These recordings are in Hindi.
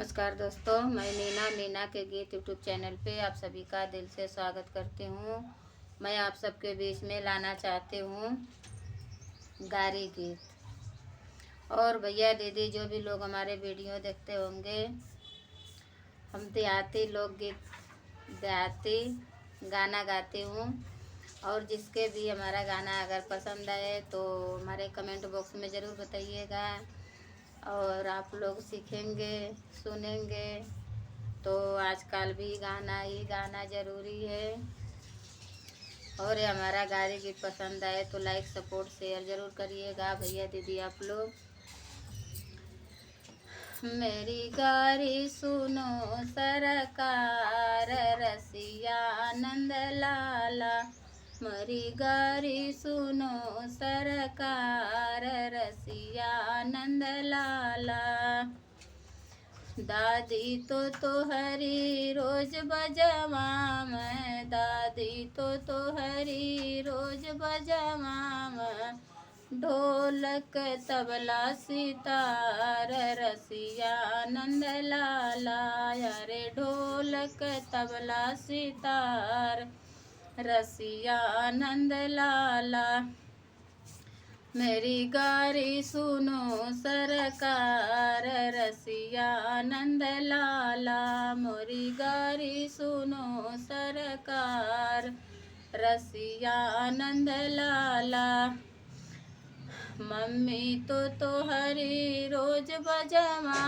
नमस्कार दोस्तों, मैं मीना के गीत यूट्यूब चैनल पे आप सभी का दिल से स्वागत करती हूँ। मैं आप सबके बीच में लाना चाहती हूँ गारी गीत। और भैया दीदी जो भी लोग हमारे वीडियो देखते होंगे, हम देहाती लोकगीत देहाती गाना गाती हूँ। और जिसके भी हमारा गाना अगर पसंद आए तो हमारे कमेंट बॉक्स में ज़रूर बताइएगा। और आप लोग सीखेंगे सुनेंगे तो आजकल भी गाना ही गाना ज़रूरी है। और ये हमारा गारी गीत पसंद आए तो लाइक सपोर्ट शेयर ज़रूर करिएगा भैया दीदी आप लोग। मेरी गारी सुनो सरकार रसिया नंद लाला, मेरी गारी सुनो सरकार रसिया नंद लाला। दादी तो हरी रोज बजवा में, दादी तो हरी रोज बजवा में, ढोलक तबला सितार रसिया नंद लाला। अरे ढोलक तबला सितार रसिया नंद लाला। मेरी गारी सुनो सरकार रसिया नंद लाला, मोरी गारी सुनो सरकार रसिया नंद लाला। मम्मी तो हरी रोज बजवा,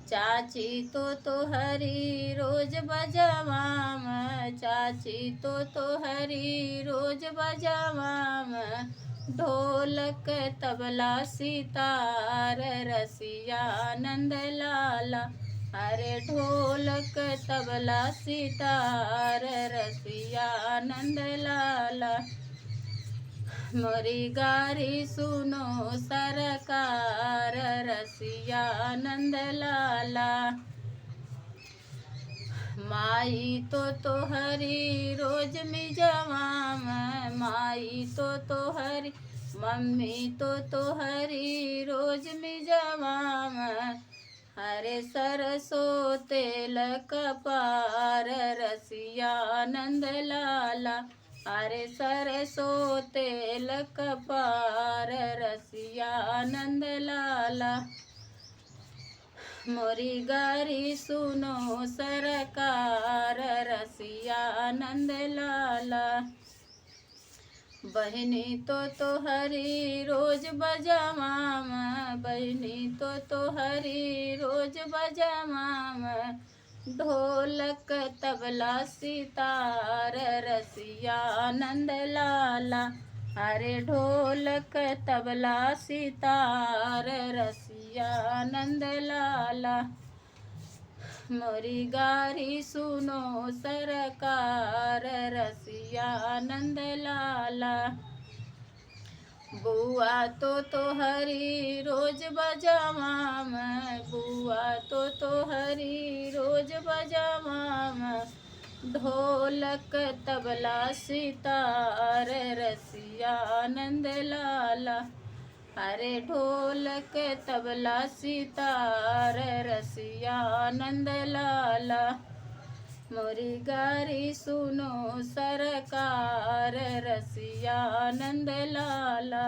चाची तो हरी रोज बजवा, चाची तो हरी रोज बजवा, ढोलक तबला सितार रसिया नंद लाला। अरे ढोलक तबला सितार रसिया नंद लाला। मोरी गारी सुनो सरकार रसिया नंद लाला। माई तो हरी रोज मिजवा, माई तो हरी, मम्मी तो हरी रोज मिजवा, हरे सरसो तेल कपार रसिया नंद लाला। अरे सरसो तेल कपार रसिया नंद लाला। मोरी गारी सुनो सरकार रसिया नंद लाला। बहनी तो हरी रोज बजवा, बहनी तो हरी रोज बजवा, ढोलक तबला सितार रसिया नंद लाला। अरे ढोलक तबला सितार रसिया नंद लाला। मोरी गारी सुनो सरकार रसिया नंद लाला। बुआ तो हरी रोज बजवा, बुआ तो हरी रोज बजवा, ढोलक तबला सितार रसिया नंद लाला। अरे ढोलक तबला सितार रसिया नंद लाला। मोरी गारी सुनो सरकार रसिया नंद लाला।